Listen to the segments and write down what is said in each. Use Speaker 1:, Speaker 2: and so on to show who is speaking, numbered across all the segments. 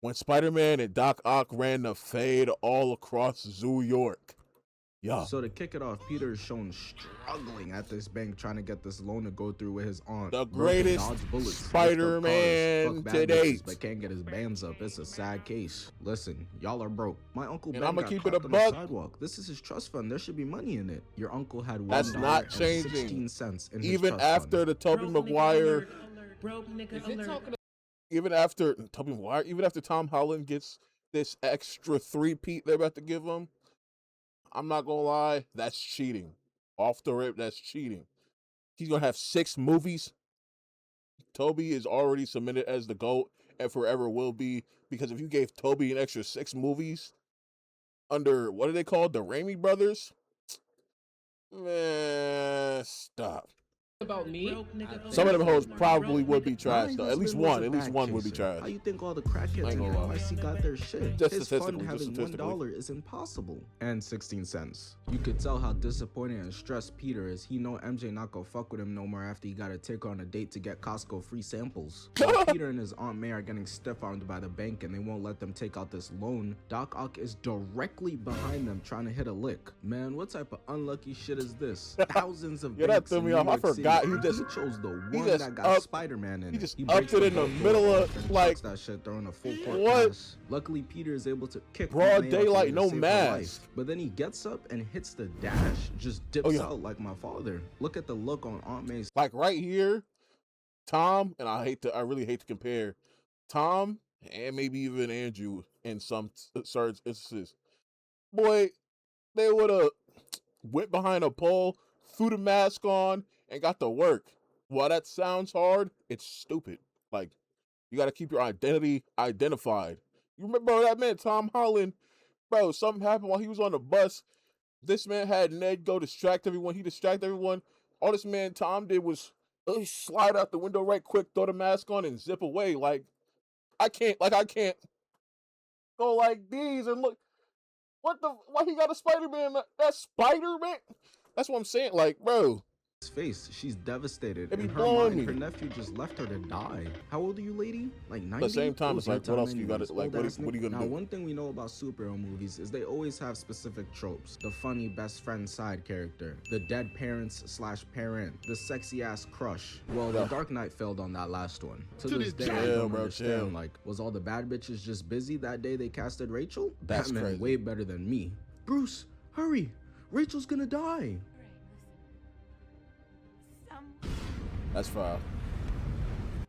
Speaker 1: when Spider-Man and Doc Ock ran the fade all across New York. Yeah.
Speaker 2: So to kick it off, Peter is shown struggling at this bank trying to get this loan to go through with his aunt.
Speaker 1: The greatest Spider-Man to date.
Speaker 2: But can't get his bands up. It's a sad case. Listen, y'all are broke. My uncle Ben
Speaker 1: I'ma
Speaker 2: got
Speaker 1: keep it
Speaker 2: caught
Speaker 1: a
Speaker 2: on the
Speaker 1: buck.
Speaker 2: sidewalk. This is his trust fund. There should be money in it. Your uncle had
Speaker 1: That's not changing.
Speaker 2: 16 cents in his
Speaker 1: Even
Speaker 2: trust
Speaker 1: after
Speaker 2: fund.
Speaker 1: the Tobey Maguire,
Speaker 3: Broke nigga alert.
Speaker 1: even after Tobey Maguire, even after Tom Holland gets this extra 3-peat they're about to give him, I'm not gonna lie, that's cheating. Off the rip, that's cheating. He's gonna have 6 movies. Toby is already cemented as the GOAT and forever will be, because if you gave Toby an extra 6 movies under, what are they called? The Raimi brothers? Man, stop.
Speaker 3: About me?
Speaker 1: Some of them hoes probably would be trash though.
Speaker 2: My
Speaker 1: At least
Speaker 2: husband was
Speaker 1: one. At
Speaker 2: a
Speaker 1: least
Speaker 2: bag
Speaker 1: one would be
Speaker 2: chaser.
Speaker 1: trash.
Speaker 2: How you think all the crackheads in NYC got their shit?
Speaker 1: Just
Speaker 2: His fund
Speaker 1: statistically,
Speaker 2: having $1 is impossible. And 16 cents. You could tell how disappointed and stressed Peter is. He know MJ not gonna fuck with him no more after he gotta take her on a date to get Costco free samples. While Peter and his Aunt May are getting stiff-armed by the bank and they won't let them take out this loan, Doc Ock is directly behind them trying to hit a lick. Man, what type of unlucky shit is this? Thousands of
Speaker 1: Yeah, that
Speaker 2: banks
Speaker 1: threw
Speaker 2: in
Speaker 1: me
Speaker 2: New
Speaker 1: off. I
Speaker 2: York
Speaker 1: forgot.
Speaker 2: City.
Speaker 1: He just
Speaker 2: chose the
Speaker 1: he
Speaker 2: one
Speaker 1: just
Speaker 2: that got
Speaker 1: up-
Speaker 2: Spider-Man in
Speaker 1: he
Speaker 2: it.
Speaker 1: just
Speaker 2: breaks
Speaker 1: upped it
Speaker 2: the
Speaker 1: in the
Speaker 2: fourth
Speaker 1: middle
Speaker 2: wall
Speaker 1: of,
Speaker 2: and
Speaker 1: like,
Speaker 2: chucks that shit throwing a full court
Speaker 1: what?
Speaker 2: pass. Luckily, Peter is able to kick
Speaker 1: Broad
Speaker 2: May off
Speaker 1: daylight,
Speaker 2: to
Speaker 1: no
Speaker 2: save her
Speaker 1: mask.
Speaker 2: life. But then he gets up and hits the dash, just dips out like my father. Look at the look on Aunt May's.
Speaker 1: Like right here, Tom, and I really hate to compare Tom and maybe even Andrew in some certain instances. Boy, they would have went behind a pole, threw the mask on, and got to work. While that sounds hard, it's stupid. Like, you got to keep your identity identified. You remember that man, Tom Holland? Bro, something happened while he was on the bus. This man had Ned go distract everyone. He distracted everyone. All this man Tom did was slide out the window right quick, throw the mask on, and zip away. I can't go like these and look. Why he got a Spider-Man? That's Spider-Man? That's what I'm saying. Like, bro.
Speaker 2: Face, she's devastated.
Speaker 1: It be
Speaker 2: In her
Speaker 1: blowing
Speaker 2: mind,
Speaker 1: me.
Speaker 2: her nephew just left her to die. How old are you, lady? Like 90?
Speaker 1: At the same time,
Speaker 2: Oh,
Speaker 1: it's like,
Speaker 2: your
Speaker 1: what else
Speaker 2: time
Speaker 1: you got
Speaker 2: anyways,
Speaker 1: to, like,
Speaker 2: old
Speaker 1: what
Speaker 2: ass
Speaker 1: are you
Speaker 2: nigga.
Speaker 1: going to
Speaker 2: Now,
Speaker 1: do?
Speaker 2: one thing we know about superhero movies is they always have specific tropes. The funny best friend side character, the dead parents slash parent, the sexy ass crush. Well, The Dark Knight failed on that last one. To this day, I don't understand. Like, was all the bad bitches just busy that day they casted Rachel?
Speaker 1: That's
Speaker 2: Batman
Speaker 1: crazy.
Speaker 2: way better than me. Bruce, hurry! Rachel's gonna die.
Speaker 1: That's foul.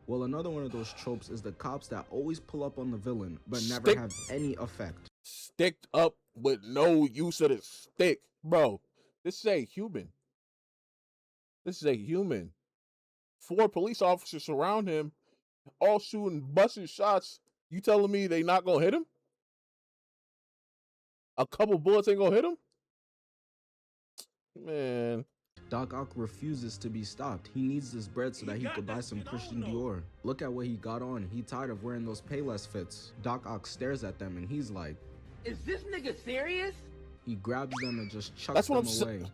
Speaker 2: Well, another one of those tropes is the cops that always pull up on the villain, but never
Speaker 1: Stick-
Speaker 2: have any effect.
Speaker 1: Sticked up with no use of the stick. Bro, this is a human. This is a human. 4 police officers surround him, all shooting, busting shots. You telling me they not gonna hit him? A couple bullets ain't gonna hit him? Man.
Speaker 2: Doc Ock refuses to be stopped. He needs this bread so that he could buy some Christian Dior. Look at what he got on. He tired of wearing those Payless fits. Doc Ock stares at them and he's like,
Speaker 3: Is this nigga serious?
Speaker 2: he grabs them and just chucks
Speaker 1: That's what
Speaker 2: them
Speaker 1: I'm
Speaker 2: away.
Speaker 1: saying.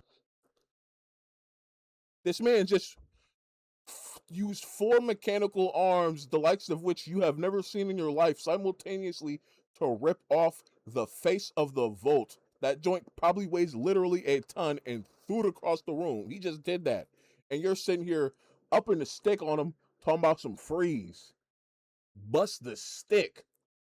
Speaker 1: This man just used 4 mechanical arms, the likes of which you have never seen in your life, simultaneously to rip off the face of the Volt. That joint probably weighs literally a ton and threw it across the room. He just did that. And you're sitting here upping the stick on him, talking about some freeze. Bust the stick.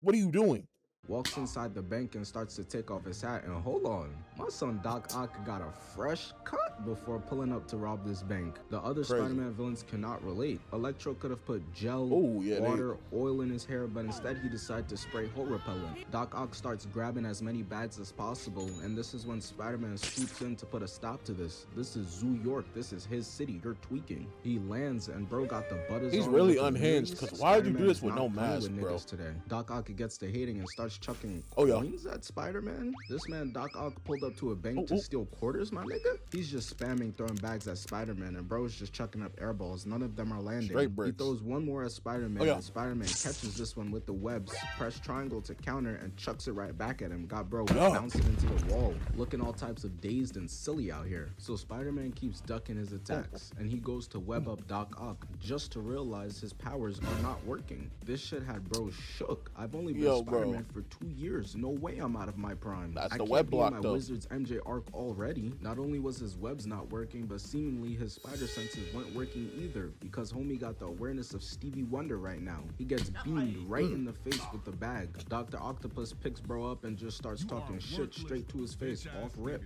Speaker 1: What are you doing?
Speaker 2: Walks inside the bank and starts to take off his hat, and hold on, my son Doc Ock got a fresh cut before pulling up to rob this bank. The other
Speaker 1: Crazy.
Speaker 2: Spider-Man villains cannot relate. Electro could have put gel,
Speaker 1: Yeah,
Speaker 2: water, oil in his hair, but instead he decided to spray hole repellent. Doc Ock starts grabbing as many bags as possible, and this is when Spider-Man swoops in to put a stop to this. This is New York, this is his city, you're tweaking. He lands and bro got the butters
Speaker 1: He's
Speaker 2: on
Speaker 1: really
Speaker 2: with the
Speaker 1: unhinged,
Speaker 2: news.
Speaker 1: because why would you do
Speaker 2: Spider-Man
Speaker 1: this
Speaker 2: is
Speaker 1: with
Speaker 2: not
Speaker 1: no
Speaker 2: playing
Speaker 1: mask,
Speaker 2: with
Speaker 1: bro?
Speaker 2: niggas today. Doc Ock gets to hating and starts chucking
Speaker 1: Oh, yeah.
Speaker 2: coins at Spider-Man. This man Doc Ock pulled up to a bank to
Speaker 1: Oh.
Speaker 2: steal quarters, my nigga. He's just spamming throwing bags at Spider-Man, and bro is just chucking up air balls. None of them are landing.
Speaker 1: Straight
Speaker 2: He
Speaker 1: bricks.
Speaker 2: throws one more at Spider-Man,
Speaker 1: Oh, yeah.
Speaker 2: and Spider-Man catches this one with the webs. Press triangle to counter and chucks it right back at him. Got bro
Speaker 1: Yeah.
Speaker 2: bouncing into the wall, looking all types of dazed and silly out here. So Spider-Man keeps ducking his attacks, and he goes to web up Doc Ock just to realize his powers are not working. This shit had bro shook. I've only been
Speaker 1: Yo, bro.
Speaker 2: Spider-Man for 2 years. No way I'm out of my prime.
Speaker 1: That's
Speaker 2: I
Speaker 1: the
Speaker 2: can't
Speaker 1: web
Speaker 2: be in
Speaker 1: block,
Speaker 2: my
Speaker 1: though.
Speaker 2: Wizards MJ arc already. Not only was his webs not working, but seemingly his spider senses weren't working either, because homie got the awareness of Stevie Wonder right now. He gets beamed right in the face with the bag. Dr. Octopus picks bro up and just starts talking shit straight to his face off rip.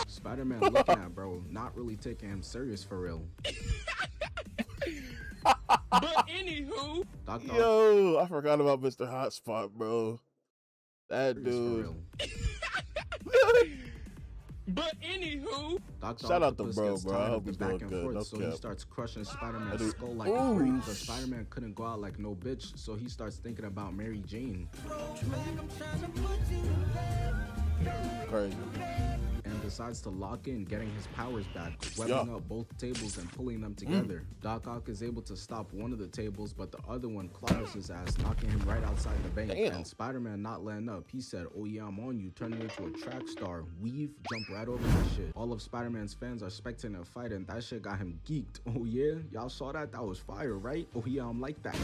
Speaker 2: Spider-Man looking at bro, not really taking him serious for real.
Speaker 3: But anywho,
Speaker 2: Dr.
Speaker 1: Yo, I forgot about Mr. Hotspot, bro. That
Speaker 2: Octopus for
Speaker 1: dude.
Speaker 2: real.
Speaker 3: but anywho,
Speaker 2: Dr.
Speaker 1: Shout out to
Speaker 2: Octopus
Speaker 1: bro,
Speaker 2: gets
Speaker 1: bro. I
Speaker 2: tired
Speaker 1: hope
Speaker 2: of the
Speaker 1: he's
Speaker 2: back
Speaker 1: doing
Speaker 2: and
Speaker 1: good.
Speaker 2: forth,
Speaker 1: No
Speaker 2: so he
Speaker 1: cap.
Speaker 2: starts crushing Spider-Man's
Speaker 1: That dude-
Speaker 2: skull like
Speaker 1: Ooh.
Speaker 2: a creep, but Spider-Man couldn't go out like no bitch, so he starts thinking about Mary Jane.
Speaker 1: Crazy.
Speaker 2: And decides to lock in, getting his powers back, webbing up both tables and pulling them together. Doc Ock is able to stop one of the tables, but the other one claws his ass, knocking him right outside the bank.
Speaker 1: Damn.
Speaker 2: And Spider-Man not letting up. He said, "Oh yeah, I'm on you," turning into a track star. Weave, jump right over that shit. All of Spider-Man's fans are expecting a fight, and that shit got him geeked. Oh yeah, y'all saw that? That was fire, right? Oh yeah, I'm like that.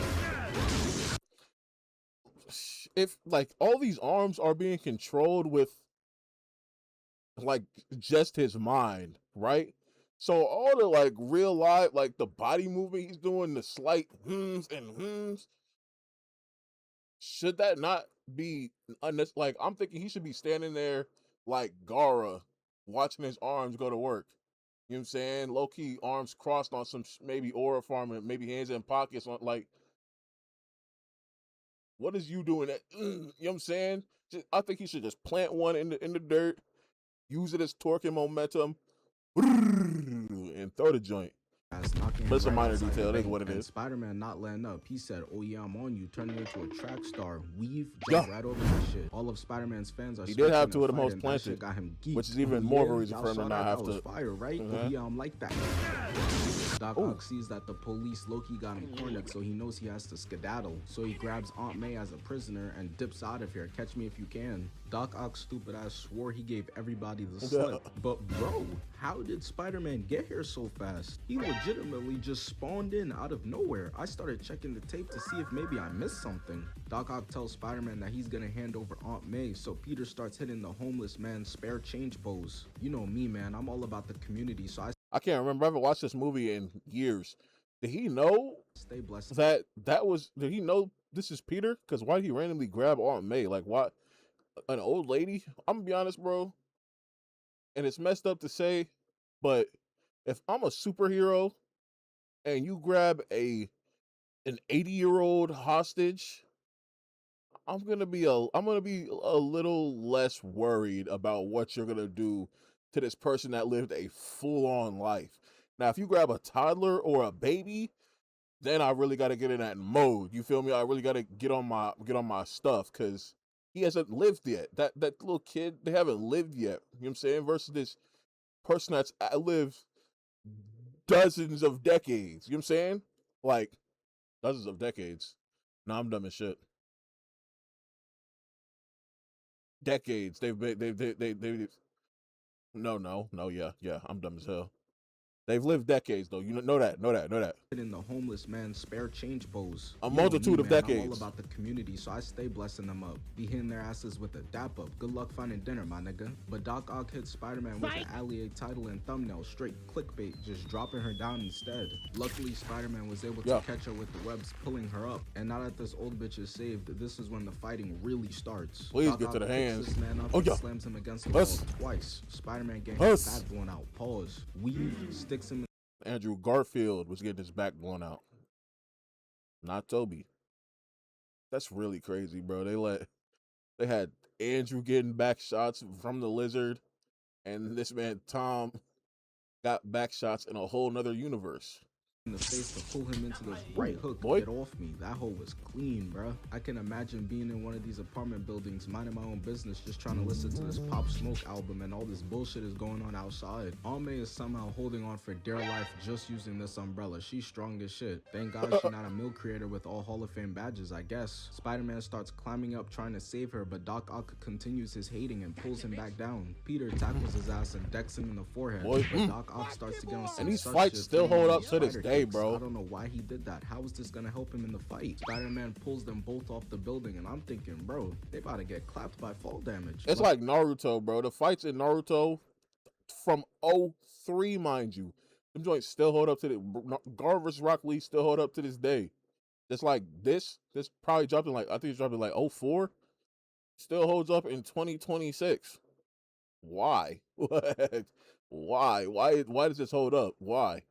Speaker 1: If like all these arms are being controlled with like just his mind, right? So all the like real life, like the body movement he's doing, the slight hms and hms, should that not be like I'm thinking he should be standing there like Gara, watching his arms go to work. You know what I'm saying? Low key arms crossed on some maybe aura farm and maybe hands in pockets on like. What is you doing that? You know what I'm saying? I think he should just plant one in the dirt, use it as torque and momentum, and throw the joint.
Speaker 2: Knocking
Speaker 1: But it's a
Speaker 2: him
Speaker 1: minor
Speaker 2: outside
Speaker 1: detail.
Speaker 2: the
Speaker 1: It is
Speaker 2: bank,
Speaker 1: what it
Speaker 2: and
Speaker 1: is.
Speaker 2: Spider-Man not letting up. He said, "Oh yeah, I'm on you," turning into a track star. Weave, jump right over that shit. All of Spider-Man's fans are.
Speaker 1: He did have
Speaker 2: expecting
Speaker 1: two of the
Speaker 2: a fight,
Speaker 1: most
Speaker 2: and that shit
Speaker 1: planted,
Speaker 2: got him geeked.
Speaker 1: which is even
Speaker 2: Oh,
Speaker 1: more of a
Speaker 2: yeah?
Speaker 1: reason
Speaker 2: Y'all
Speaker 1: for him to
Speaker 2: saw
Speaker 1: not
Speaker 2: that?
Speaker 1: have
Speaker 2: That was
Speaker 1: to-
Speaker 2: fire, right?
Speaker 1: Uh-huh.
Speaker 2: Oh yeah, I'm like that. Doc
Speaker 1: Ooh.
Speaker 2: Ock sees that the police Loki got him cornered, so he knows he has to skedaddle. So he grabs Aunt May as a prisoner and dips out of here. Catch me if you can. Doc Ock's stupid ass swore he gave everybody the slip. But bro, how did Spider-Man get here so fast? He legitimately just spawned in out of nowhere. I started checking the tape to see if maybe I missed something. Doc Ock tells Spider-Man that he's gonna hand over Aunt May, so Peter starts hitting the homeless man's spare change pose. You know me, man, I'm all about the community, so I
Speaker 1: I can't remember. I haven't watched this movie in years. Did he know
Speaker 2: stay blessed.
Speaker 1: that was? Did he know this is Peter? Because why did he randomly grab Aunt May? Like what? An old lady? I'm gonna be honest, bro. And it's messed up to say, but if I'm a superhero and you grab an 80-year-old hostage, I'm gonna be a little less worried about what you're gonna do to this person that lived a full-on life. Now, if you grab a toddler or a baby, then I really got to get in that mode. You feel me? I really got to get on my stuff because he hasn't lived yet. That little kid, they haven't lived yet. You know what I'm saying? Versus this person that's lived dozens of decades. You know what I'm saying? Like dozens of decades. Nah, I'm dumb as shit. Decades. They've no, yeah. I'm dumb as hell. They've lived decades though. You know that.
Speaker 2: In the homeless man's spare change pose.
Speaker 1: A
Speaker 2: You know
Speaker 1: multitude
Speaker 2: me,
Speaker 1: of
Speaker 2: man, I'm
Speaker 1: decades.
Speaker 2: all about the community, so I stay blessing them up. Be hitting their asses with a dap up. Good luck finding dinner, my nigga. But Doc Ock hits Spider-Man with an allied title and thumbnail, straight clickbait, just dropping her down instead. Luckily, Spider-Man was able to catch her with the webs, pulling her up. And now that this old bitch is saved, this is when the fighting really starts.
Speaker 1: Please
Speaker 2: Doc
Speaker 1: get to
Speaker 2: Ock
Speaker 1: the
Speaker 2: picks
Speaker 1: hands.
Speaker 2: This man up
Speaker 1: Oh,
Speaker 2: and
Speaker 1: yeah.
Speaker 2: slams him against the
Speaker 1: Huss.
Speaker 2: wall twice. Spider-Man getting
Speaker 1: Huss.
Speaker 2: his back blown out. Pause. Weave sticks him
Speaker 1: Andrew Garfield was getting his back blown out. Not Toby. That's really crazy, bro. They had Andrew getting back shots from the lizard, and this man Tom got back shots in a whole nother universe.
Speaker 2: in the face to pull him into this right hook.
Speaker 1: Boy.
Speaker 2: Get off me. That hole was clean, bruh. I can imagine being in one of these apartment buildings, minding my own business, just trying to listen to this Pop Smoke album, and all this bullshit is going on outside. Aunt May is somehow holding on for dear life just using this umbrella. She's strong as shit. Thank God she's not a milk creator with all Hall of Fame badges, I guess. Spider-Man starts climbing up trying to save her, but Doc Ock continues his hating and pulls him back down. Peter tackles his ass and decks him in the forehead, but Doc Ock starts to get on some
Speaker 1: And these
Speaker 2: such
Speaker 1: fights
Speaker 2: shit
Speaker 1: still
Speaker 2: too,
Speaker 1: hold
Speaker 2: man.
Speaker 1: up to this
Speaker 2: Spider
Speaker 1: day,
Speaker 2: kicks.
Speaker 1: bro.
Speaker 2: I don't know why he did that. How is this gonna help him in the fight? Spider-Man pulls them both off the building, and I'm thinking, bro, they about to get clapped by fall damage.
Speaker 1: It's like Naruto, bro. The fights in Naruto from '03, mind you. Them joints still hold up to the Gar vs. Rock Lee still hold up to this day. Just like this probably dropped in like, I think it dropped in like '04. Still holds up in 2026. Why? Why does this hold up? Why?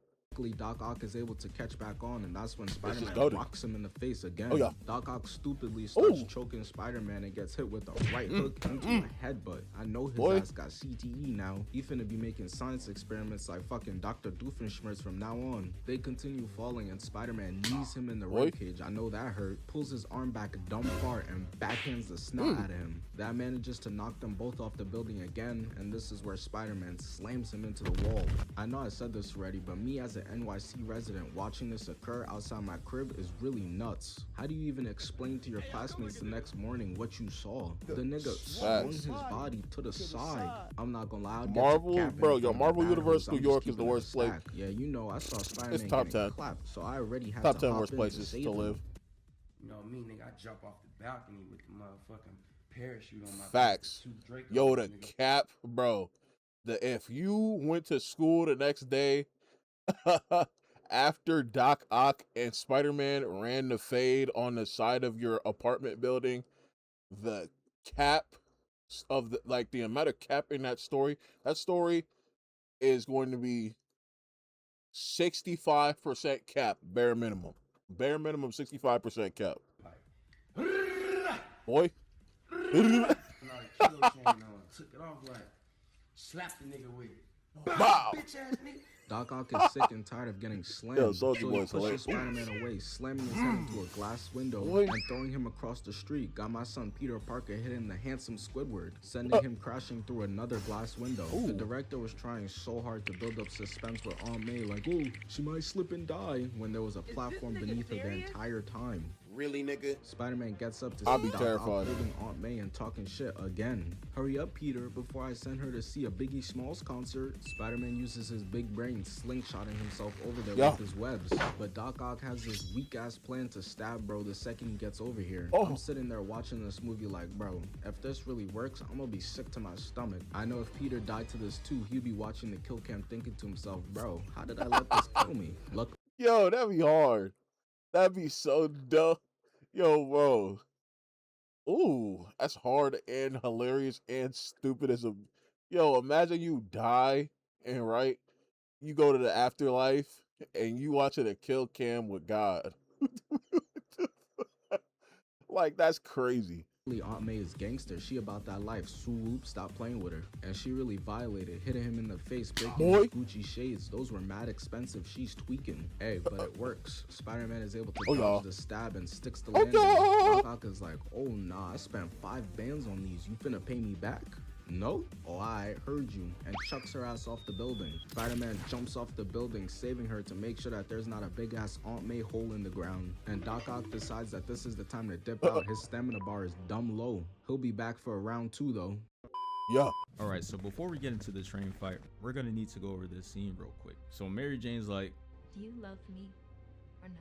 Speaker 2: Doc Ock is able to catch back on, and that's when
Speaker 1: just
Speaker 2: Spider-Man
Speaker 1: goated.
Speaker 2: rocks him in the face again.
Speaker 1: Oh, yeah.
Speaker 2: Doc Ock stupidly starts
Speaker 1: Ooh.
Speaker 2: choking Spider-Man and gets hit with a right hook into a headbutt. I know his
Speaker 1: Boy.
Speaker 2: ass got CTE now. He finna be making science experiments like fucking Dr. Doofenshmirtz from now on. They continue falling, and Spider-Man knees him in the
Speaker 1: Boy.
Speaker 2: ribcage. I know that hurt. Pulls his arm back dumb far and backhands the snot out of him. That manages to knock them both off the building again, and this is where Spider-Man slams him into the wall. I know I said this already, but me as an NYC resident watching this occur outside my crib is really nuts. How do you even explain to your classmates the next morning what you saw? The nigga swung his body to the side. I'm not gonna lie, I'll get to
Speaker 1: Marvel,
Speaker 2: capping
Speaker 1: bro,
Speaker 2: in
Speaker 1: yo,
Speaker 2: front of
Speaker 1: Marvel
Speaker 2: the bad
Speaker 1: Universe,
Speaker 2: hoes.
Speaker 1: New
Speaker 2: I'm
Speaker 1: York
Speaker 2: just
Speaker 1: is the
Speaker 2: keeping it a
Speaker 1: worst place.
Speaker 2: stack. Yeah, you know, I saw Spider-Man
Speaker 1: It's top
Speaker 2: getting
Speaker 1: 10.
Speaker 2: clapped, so I already had
Speaker 1: Top
Speaker 2: to
Speaker 1: 10
Speaker 2: hop
Speaker 1: worst
Speaker 2: in
Speaker 1: places
Speaker 2: save
Speaker 1: to
Speaker 2: him.
Speaker 1: live.
Speaker 4: You know me, nigga, I jump off the balcony with the motherfucking parachute on my
Speaker 1: Facts.
Speaker 4: back with two Dracos,
Speaker 1: Yo, the
Speaker 4: nigga.
Speaker 1: cap, bro. If you went to school the next day after Doc Ock and Spider-Man ran the fade on the side of your apartment building, the cap of the amount of cap in that story is going to be 65% cap, bare minimum. Bare minimum 65% cap.
Speaker 4: Like,
Speaker 1: Boy.
Speaker 4: and all the kilo chain on, took it off like, slapped the nigga with it.
Speaker 1: Bow.
Speaker 4: Bitch ass nigga.
Speaker 2: Doc Ock is sick and tired of getting slammed,
Speaker 1: Yo,
Speaker 2: so
Speaker 1: Soulja
Speaker 2: he
Speaker 1: Boy's
Speaker 2: pushes
Speaker 1: hilarious.
Speaker 2: Spider-Man away, slamming his head into a glass window
Speaker 1: Boy.
Speaker 2: and throwing him across the street. Got my son Peter Parker hitting the handsome Squidward, sending him crashing through another glass window.
Speaker 1: Ooh.
Speaker 2: The director was trying so hard to build up suspense with Aunt May, like, oh, she might slip and die, when there was a platform beneath her the entire time.
Speaker 5: Really, nigga?
Speaker 2: Spider-Man gets up to
Speaker 1: I'll
Speaker 2: see
Speaker 1: be
Speaker 2: Doc
Speaker 1: terrified.
Speaker 2: Ock holding Aunt May and talking shit again. Hurry up, Peter, before I send her to see a Biggie Smalls concert. Spider-Man uses his big brain slingshotting himself over there
Speaker 1: Yeah.
Speaker 2: with his webs. But Doc Ock has this weak-ass plan to stab bro the second he gets over here.
Speaker 1: Oh.
Speaker 2: I'm sitting there watching this movie like, bro, if this really works, I'm gonna be sick to my stomach. I know if Peter died to this too, he'd be watching the kill cam thinking to himself, bro, how did I let this kill me? Look.
Speaker 1: Yo, that'd be hard. That'd be so dumb. Yo, bro. Ooh, that's hard and hilarious and stupid as a. Yo, imagine you die and right, you go to the afterlife and you watching a kill cam with God. Like, that's crazy.
Speaker 2: Aunt May is gangster. She about that life. Swoop, stop playing with her. And she really violated, hitting him in the face, breaking
Speaker 1: Boy.
Speaker 2: his Gucci shades. Those were mad expensive. She's tweaking. Hey, but it works. Spider-Man is able to
Speaker 1: Oh,
Speaker 2: dodge
Speaker 1: yeah.
Speaker 2: the stab and sticks the
Speaker 1: Oh,
Speaker 2: landing.
Speaker 1: yeah.
Speaker 2: Doc Ock is like, oh nah, I spent 5 bands on these. You finna pay me back? No? Oh, I heard you. And chucks her ass off the building. Spider-Man jumps off the building, saving her to make sure that there's not a big ass Aunt May hole in the ground. And Doc Ock decides that this is the time to dip out. His stamina bar is dumb low. He'll be back for a round 2 though.
Speaker 1: Yeah.
Speaker 6: Alright, so before we get into the train fight, we're gonna need to go over this scene real quick. So Mary Jane's like,
Speaker 7: Do you love me or not?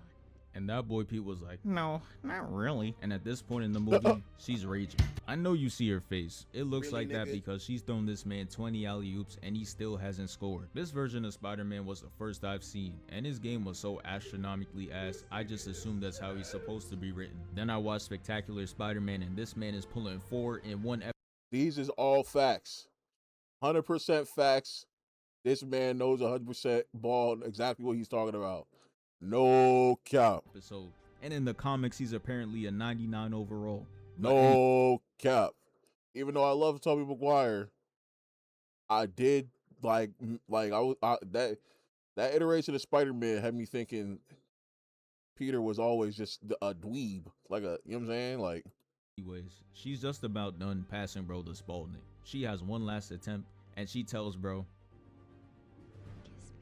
Speaker 6: and that boy Pete was like, no, not really. And at this point in the movie, she's raging. I know you see her face. It looks
Speaker 5: Really,
Speaker 6: like that
Speaker 5: nigga?
Speaker 6: because she's thrown this man 20 alley-oops and he still hasn't scored. This version of Spider-Man was the first I've seen, and his game was so astronomically ass, I just assumed that's how he's supposed to be written. Then I watched Spectacular Spider-Man and this man is pulling 4 in one
Speaker 1: These is all facts. 100% facts. This man knows 100% ball exactly what he's talking about. No cap.
Speaker 6: episode. And in the comics, he's apparently a 99 overall.
Speaker 1: No cap. Even though I love Tobey Maguire, I did like I was that That iteration of Spider-Man had me thinking Peter was always just a dweeb, like a, you know what I'm saying? Like,
Speaker 6: Anyways, she's just about done passing bro the Spalding. She has one last attempt and she tells bro.
Speaker 7: Kiss me.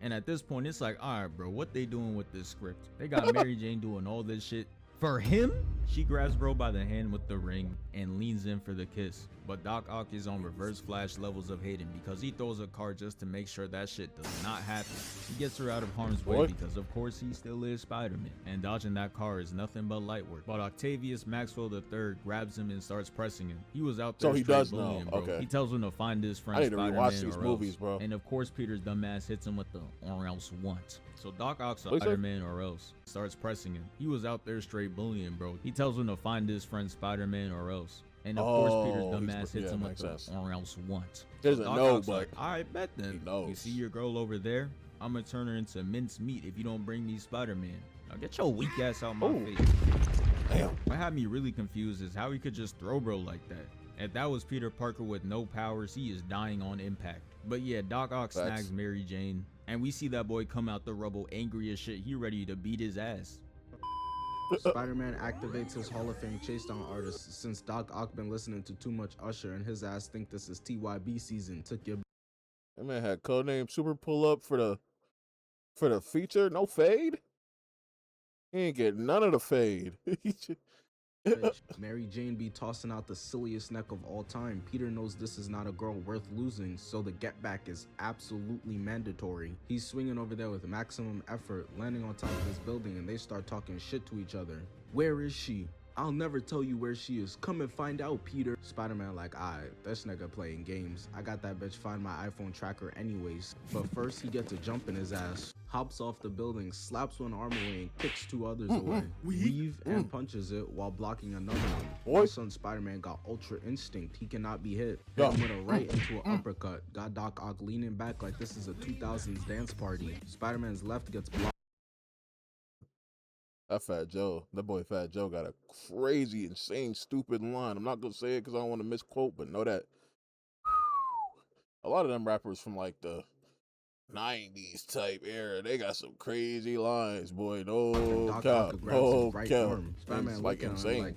Speaker 6: And at this point, it's like, all right, bro, what they doing with this script? They got Mary Jane doing all this shit for him? She grabs bro by the hand with the ring and leans in for the kiss. But Doc Ock is on reverse flash levels of hating because he throws a card just to make sure that shit does not happen. He gets her out of harm's way because of course he still is Spider-Man, and dodging that car is nothing but light work. But Octavius Maxwell III grabs him and starts pressing him. He was out there
Speaker 1: so he
Speaker 6: straight
Speaker 1: does know.
Speaker 6: bullying, bro.
Speaker 1: Okay.
Speaker 6: He tells him to find his friend
Speaker 1: I need to
Speaker 6: Spider-Man
Speaker 1: rewatch these
Speaker 6: or
Speaker 1: movies,
Speaker 6: else.
Speaker 1: bro.
Speaker 6: And of course Peter's dumbass hits him with the or else what. So Doc Ock's
Speaker 1: What'd he say?
Speaker 6: Spider-Man or else starts pressing him. He was out there straight bullying, bro. He tells him to find his friend Spider-Man or else. And of course Peter's
Speaker 1: Oh,
Speaker 6: dumbass hits him with
Speaker 1: makes
Speaker 6: the
Speaker 1: sense.
Speaker 6: or else what.
Speaker 1: He doesn't
Speaker 6: Doc
Speaker 1: know,
Speaker 6: Ock's
Speaker 1: but
Speaker 6: like, I bet then.
Speaker 1: he knows.
Speaker 6: You see your girl over there? I'm gonna turn her into mince meat if you don't bring me Spider-Man. Now get your weak ass out my
Speaker 1: Ooh.
Speaker 6: face.
Speaker 1: damn.
Speaker 6: What had me really confused is how he could just throw bro like that. If that was Peter Parker with no powers, he is dying on impact. But yeah, Doc Ock
Speaker 1: Facts.
Speaker 6: snags Mary Jane, and we see that boy come out the rubble angry as shit. He ready to beat his ass.
Speaker 2: Spider-Man activates his Hall of Fame chase down artist since Doc Ock been listening to too much Usher and his ass think this is TYB season. Took your
Speaker 1: That man had codename Super Pull Up for the feature. No fade. He ain't get none of the fade.
Speaker 2: bitch. Mary Jane be tossing out the silliest neck of all time. Peter knows this is not a girl worth losing, so the get back is absolutely mandatory. He's swinging over there with maximum effort, landing on top of this building, and they start talking shit to each other. Where is she? I'll never tell you where she is. Come and find out, Peter. Spider-Man like, alright, this nigga playing games. I got that bitch find my iPhone tracker anyways. But first he gets a jump in his ass. Hops off the building, slaps one arm away and kicks two others away. Weave and punches it while blocking another one.
Speaker 1: Boy.
Speaker 2: My son Spider-Man got ultra instinct. He cannot be hit.
Speaker 1: Yeah.
Speaker 2: Hit him with a right into an uppercut. Got Doc Ock leaning back like this is a 2000s dance party. Spider-Man's left gets blocked.
Speaker 1: That Fat Joe, that boy Fat Joe got a crazy, insane, stupid line. I'm not gonna say it because I don't want to misquote, but know that a lot of them rappers from like the 90s type era, they got some crazy lines, boy. No
Speaker 2: Doc
Speaker 1: cap,
Speaker 2: Ock grabs
Speaker 1: no
Speaker 2: his right
Speaker 1: cap.
Speaker 2: arm. Spider-Man
Speaker 1: It's like
Speaker 2: looking at him
Speaker 1: insane.
Speaker 2: like,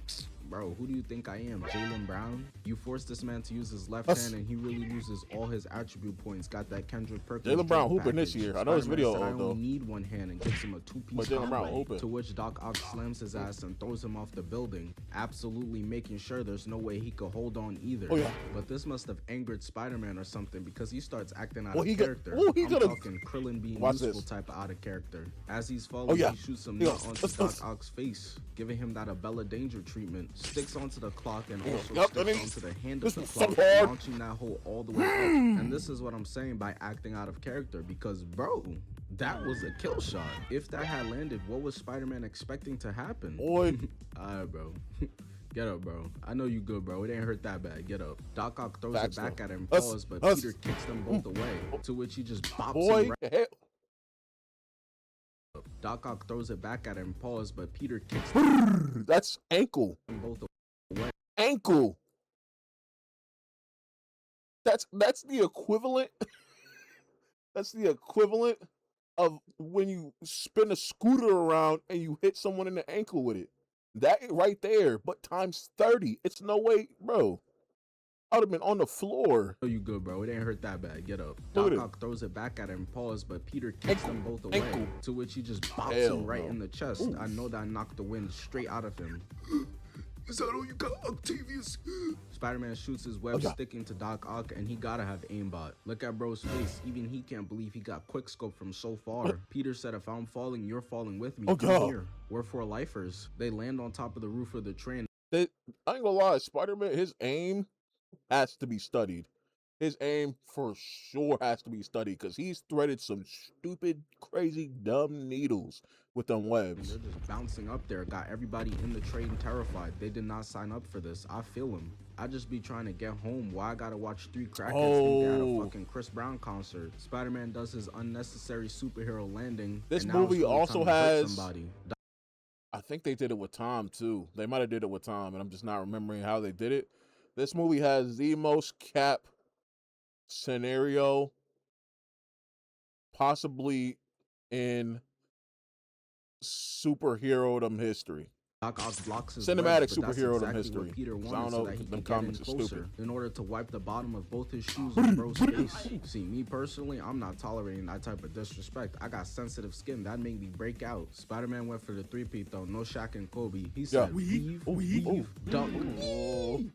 Speaker 2: bro, who do you think I am, Jaylen Brown? You forced this man to use his left
Speaker 1: That's-
Speaker 2: hand, and he really uses all his attribute points. Got that Kendrick Perkins.
Speaker 1: Jaylen Brown
Speaker 2: drug
Speaker 1: hooping this
Speaker 2: package.
Speaker 1: year. I know his
Speaker 2: Spider-Man
Speaker 1: video
Speaker 2: said, I
Speaker 1: old, though.
Speaker 2: only need one hand and gives him a two-piece
Speaker 1: But Jaylen Brown
Speaker 2: combo.
Speaker 1: hooping.
Speaker 2: To which Doc Ock slams his ass and throws him off the building, absolutely making sure there's no way he could hold on either.
Speaker 1: Oh, yeah.
Speaker 2: But this must have angered Spider-Man or something because he starts acting out
Speaker 1: Well,
Speaker 2: of
Speaker 1: he got-
Speaker 2: character.
Speaker 1: oh, he
Speaker 2: I'm
Speaker 1: gotta-
Speaker 2: talking Krillin being
Speaker 1: Watch
Speaker 2: useful
Speaker 1: this.
Speaker 2: type of out of character. As he's falling,
Speaker 1: Oh, yeah.
Speaker 2: he shoots some
Speaker 1: Yeah.
Speaker 2: nut onto Doc Ock's face, giving him that Abella Danger treatment. Sticks onto the clock and also
Speaker 1: Yup,
Speaker 2: sticks
Speaker 1: I mean,
Speaker 2: onto the hand
Speaker 1: this
Speaker 2: of the
Speaker 1: was so
Speaker 2: clock,
Speaker 1: hard.
Speaker 2: launching that hole all the way up. And this is what I'm saying by acting out of character, because bro, that was a kill shot. If that had landed, what was Spider-Man expecting to happen?
Speaker 1: Boy.
Speaker 2: Alright, bro. Get up, bro. I know you good, bro. It ain't hurt that bad. Get up. Doc Ock throws
Speaker 1: Facts,
Speaker 2: it back
Speaker 1: though.
Speaker 2: at him,
Speaker 1: Us-
Speaker 2: pause, but
Speaker 1: us-
Speaker 2: Peter kicks them both away. To which he just bops
Speaker 1: Boy,
Speaker 2: him right
Speaker 1: hell,
Speaker 2: up. Doc Ock throws it back at him, pause, but Peter kicks
Speaker 1: that's ankle.
Speaker 2: them both away.
Speaker 1: Ankle. That's the equivalent. That's the equivalent of when you spin a scooter around and you hit someone in the ankle with it. That right there, but times 30. It's no way, bro. I would have been on the floor.
Speaker 2: Oh, you good, bro. It ain't hurt that bad. Get up.
Speaker 1: Look at
Speaker 2: Doc
Speaker 1: it.
Speaker 2: Ock throws it back at him, pause, but Peter kicks them both away.
Speaker 1: Ankle.
Speaker 2: To which he just bops
Speaker 1: Hell
Speaker 2: him right
Speaker 1: no.
Speaker 2: in the chest. I know that knocked the wind straight out of him. Is that all you got, Octavius? Spider-Man shoots his web,
Speaker 1: Oh, yeah.
Speaker 2: sticking to Doc Ock, and he gotta have aimbot. Look at bro's face. Even he can't believe he got quickscope from so far. Peter said, if I'm falling, you're falling with me.
Speaker 1: Oh,
Speaker 2: Come
Speaker 1: God.
Speaker 2: here. We're four lifers. They land on top of the roof of the train.
Speaker 1: I ain't gonna lie, Spider-Man, his aim has to be studied. His aim for sure has to be studied because he's threaded some stupid, crazy, dumb needles with them webs.
Speaker 2: They're just bouncing up there. Got everybody in the train terrified. They did not sign up for this. I feel them. I just be trying to get home. Why I gotta watch three crackheads think they're at a
Speaker 1: Oh.
Speaker 2: fucking Chris Brown concert? Spider-Man does his unnecessary superhero landing.
Speaker 1: This
Speaker 2: and now it's
Speaker 1: movie
Speaker 2: really
Speaker 1: also
Speaker 2: time to hurt
Speaker 1: has-
Speaker 2: somebody.
Speaker 1: I think they did it with Tom too. They might have did it with Tom, and I'm just not remembering how they did it. This movie has the most cap scenario possibly in superhero-dom history.
Speaker 2: Doc Ock blocks his
Speaker 1: Cinematic
Speaker 2: legs, but that's
Speaker 1: superhero-dom
Speaker 2: exactly what
Speaker 1: history.
Speaker 2: Peter
Speaker 1: 'Cause I
Speaker 2: wanted
Speaker 1: don't
Speaker 2: so
Speaker 1: know,
Speaker 2: that he
Speaker 1: them
Speaker 2: could get in
Speaker 1: comics are
Speaker 2: closer
Speaker 1: stupid.
Speaker 2: in order to wipe the bottom of both his shoes on bro's face. See, me personally, I'm not tolerating that type of disrespect. I got sensitive skin. That made me break out. Spider-Man went for the three-peat though. No Shaq and Kobe. He said, weave, duck.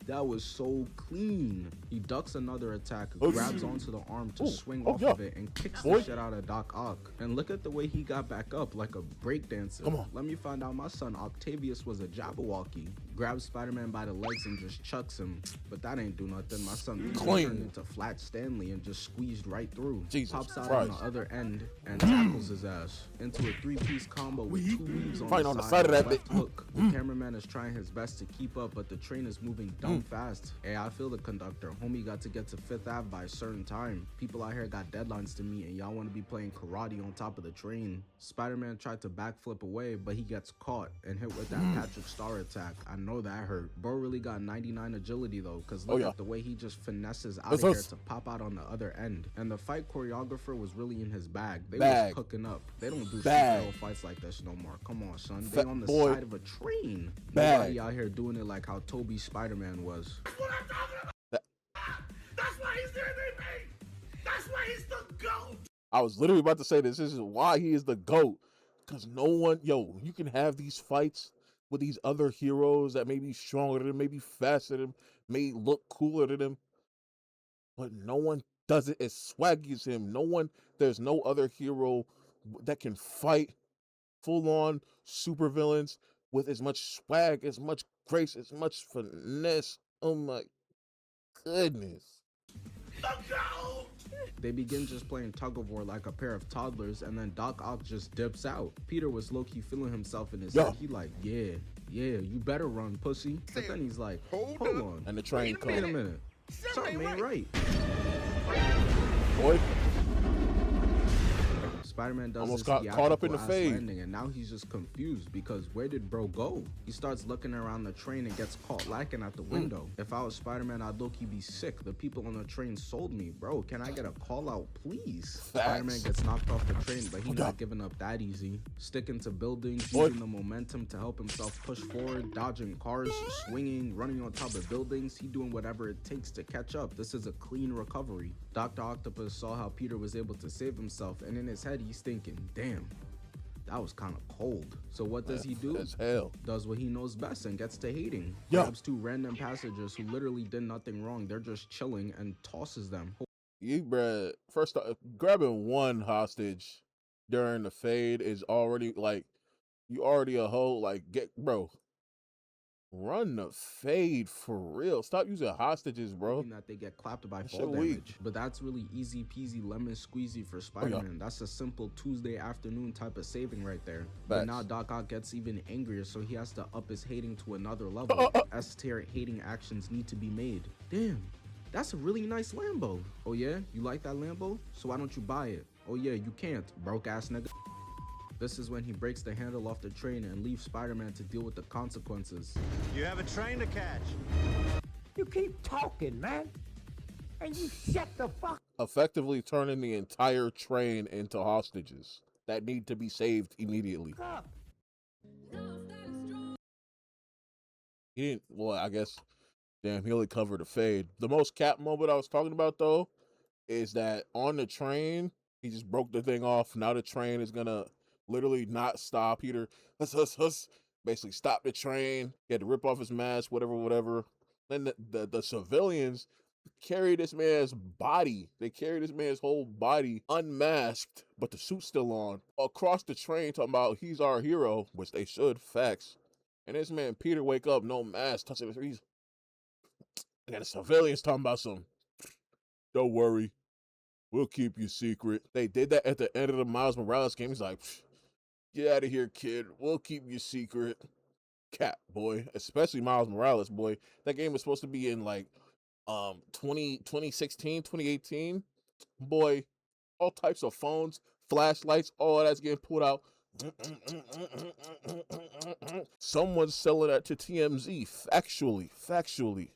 Speaker 2: That was so clean. He ducks another attack, grabs onto the arm to swing off of it, and kicks the shit out of Doc Ock. And look at the way he got back up like a breakdancer.
Speaker 1: Come on.
Speaker 2: Let me find out my son Octavius was a Jabberwocky. Grabs Spider-Man by the legs and just chucks him. But that ain't do nothing. My son turned into Flat Stanley and just squeezed right through.
Speaker 1: Jesus
Speaker 2: Pops out
Speaker 1: Christ.
Speaker 2: on the other end and tackles his ass into a three-piece combo with two weaves on,
Speaker 1: Fighting on the side of
Speaker 2: and a
Speaker 1: that
Speaker 2: left
Speaker 1: bit.
Speaker 2: hook. The cameraman is trying his best to keep up, but the train is moving dumb fast. Hey, I feel the conductor. Homie got to get to 5th Ave by a certain time. People out here got deadlines to meet, and y'all want to be playing karate on top of the train. Spider-Man tried to backflip away, but he gets caught and hit with that Patrick Star attack. I know that hurt. Bro really got 99 agility though, cause look at the way he just finesses out of here to pop out on the other end. And the fight choreographer was really in his bag. They was cooking up. They don't do superhero fights like this no more. Come on, son. They on the side of a train. Nobody out here doing it like how Toby Spider-Man was.
Speaker 4: That's what I'm talking about. That's why he's the MVP. That's why he's the GOAT.
Speaker 1: I was literally about to say this. This is why he is the GOAT. Because no one, you can have these fights with these other heroes that may be stronger than him, may be faster than him, may look cooler than him, but no one does it as swaggy as him. There's no other hero that can fight full-on supervillains with as much swag, as much grace, as much finesse. Oh my goodness.
Speaker 4: The GOAT.
Speaker 2: They begin just playing tug of war like a pair of toddlers, and then Doc Ock just dips out. Peter was low-key feeling himself in his head. He like, yeah, you better run, pussy. But then he's like, hold on.
Speaker 1: And the train comes.
Speaker 2: Wait a minute. Something ain't right.
Speaker 1: Boy.
Speaker 2: Spider-Man does
Speaker 1: Almost
Speaker 2: this
Speaker 1: got caught up in the
Speaker 2: theatrical-ass
Speaker 1: fade.
Speaker 2: landing, and now he's just confused because where did bro go? He starts looking around the train and gets caught lacking at the window. If I was Spider-Man, I'd low-key be sick. The people on the train sold me. Bro, can I get a call out, please? Spider-Man gets knocked off the train, but he's not giving up that easy. Sticking to buildings, using the momentum to help himself push forward, dodging cars, swinging, running on top of buildings. He doing whatever it takes to catch up. This is a clean recovery. Dr. Octopus saw how Peter was able to save himself, and in his head, he's thinking, damn, that was kind of cold. So what does he do?
Speaker 1: As hell.
Speaker 2: Does what he knows best and gets to hating. Grabs two random passengers who literally did nothing wrong. They're just chilling and tosses them.
Speaker 1: Bruh, first off, grabbing one hostage during the fade is already like, you already a hoe. Like, bro, run the fade for real. Stop using hostages, bro.
Speaker 2: That they get clapped by
Speaker 1: That
Speaker 2: fall
Speaker 1: shit
Speaker 2: damage.
Speaker 1: weak.
Speaker 2: But that's really easy peasy lemon squeezy for Spider-Man. That's a simple Tuesday afternoon type of saving right there. But now Doc Ock gets even angrier, so he has to up his hating to another level. S-tier hating actions need to be made. Damn, that's a really nice Lambo. Oh yeah, you like that Lambo? So why don't you buy it? Oh yeah, you can't, broke ass nigga. This is when he breaks the handle off the train and leaves Spider-Man to deal with the consequences.
Speaker 5: You have a train to catch.
Speaker 8: You keep talking, man. And you shut the fuck.
Speaker 1: Effectively turning the entire train into hostages that need to be saved immediately.
Speaker 8: up.
Speaker 1: He didn't, well, I guess, damn, he only covered the fade. The most cap moment I was talking about, though, is that on the train, he just broke the thing off. Now the train is gonna literally not stop. Peter, basically stop the train. He had to rip off his mask, whatever. Then the civilians carry this man's body. They carry this man's whole body unmasked, but the suit's still on, across the train, talking about he's our hero, which they should, facts. And this man, Peter, wake up, no mask, touching his face. And the civilians talking about some, don't worry, we'll keep you secret. They did that at the end of the Miles Morales game. He's like, get out of here, kid. We'll keep you secret. Cap, boy. Especially Miles Morales, boy. That game was supposed to be in like 2016, 2018. Boy, all types of phones, flashlights, all that's getting pulled out. Someone's selling that to TMZ, factually.